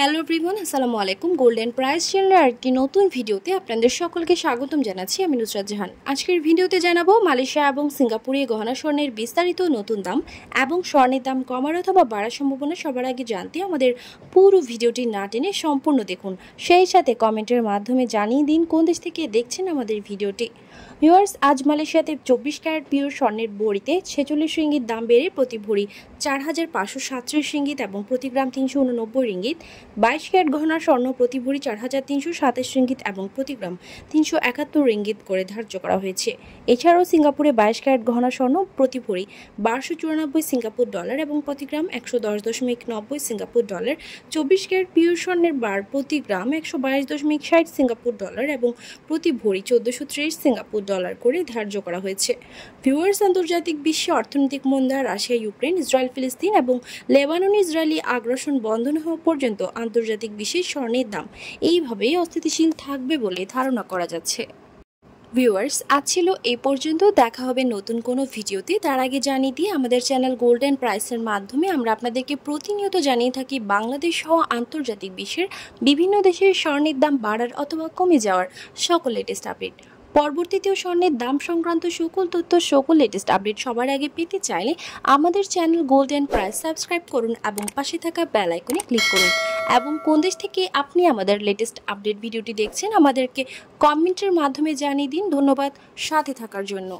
Hello everyone, আসসালামু আলাইকুম। Golden price চ্যানেলের আরেকটি নতুন ভিডিওতে আপনাদের সকলকে স্বাগতম জানাচ্ছি। আমি নুসরাত জাহান। আজকের ভিডিওতে জানাবো মালয়েশিয়া এবং সিঙ্গাপুরে গহনা স্বর্ণের বিস্তারিত নতুন দাম এবং স্বর্ণের দাম কমার অথবা বাড়ার সম্ভাবনা সবার আগে জানতে আমাদের পুরো ভিডিওটি না টেনে সম্পূর্ণ দেখুন। সেই সাথে কমেন্টের মাধ্যমে জানিয়ে দিন কোন দেশ থেকে দেখছেন আমাদের ভিডিওটি। ভিউয়ার্স, আজ মালয়েশিয়াতে 24 ক্যারেট পিওর স্বর্ণের ভরিতে 46 রিঙ্গিত দাম বেড়ে প্রতি ভরি 4537 রিঙ্গিত এবং প্রতি গ্রাম 389 রিঙ্গিত। 22 ক্যারেট গহনার স্বর্ণ প্রতি ভরি 4327 রিঙ্গিত এবং প্রতি গ্রাম 371 রিঙ্গিত করে ধার্য করা হয়েছে। এছাড়াও সিঙ্গাপুরে 22 ক্যারেট গহনার স্বর্ণ প্রতি ভরি 1294 সিঙ্গাপুর ডলার এবং প্রতি গ্রাম 110.90 সিঙ্গাপুর ডলার। 24 ক্যারেট পিওর স্বর্ণের বার প্রতি গ্রাম 122.60 সিঙ্গাপুর ডলার এবং প্রতি ভরি 1430 সিঙ্গাপুর ডলার করে ধার্য করা হয়েছে। ভিউয়ার্স, আন্তর্জাতিক বিশ্বে অর্থনৈতিক মন্দা, রাশিয়া ইউক্রেন, ইসরায়েল ফিলিস্তিন এবং লেবানন ইসরায়েলি আগ্রাসন বন্ধ না হওয়া পর্যন্ত আন্তর্জাতিক বিশ্বে স্বর্ণের দাম এইভাবেই অস্থিতিশীল থাকবে বলে ধারণা করা যাচ্ছে। ভিউয়ার্স, আজ ছিল এই পর্যন্ত। দেখা হবে নতুন কোনো ভিডিওতে। তার আগে জানিয়ে দিয়ে আমাদের চ্যানেল গোল্ডেন প্রাইসের মাধ্যমে আমরা আপনাদেরকে প্রতিনিয়ত জানিয়ে থাকি বাংলাদেশ সহ আন্তর্জাতিক বিশ্বের বিভিন্ন দেশের স্বর্ণের দাম বাড়ার অথবা কমে যাওয়ার সকল লেটেস্ট আপডেট। পরবর্তীতেও স্বর্ণের দাম সংক্রান্ত সকল তথ্য, সকল লেটেস্ট আপডেট সবার আগে পেতে চাইলে আমাদের চ্যানেল গোল্ডেন প্রাইস সাবস্ক্রাইব করুন এবং পাশে থাকা বেল আইকনে ক্লিক করুন। এবং কোন দেশ থেকে আপনি আমাদের লেটেস্ট আপডেট ভিডিওটি দেখছেন আমাদেরকে কমেন্টের মাধ্যমে জানিয়ে দিন। ধন্যবাদ সাথে থাকার জন্য।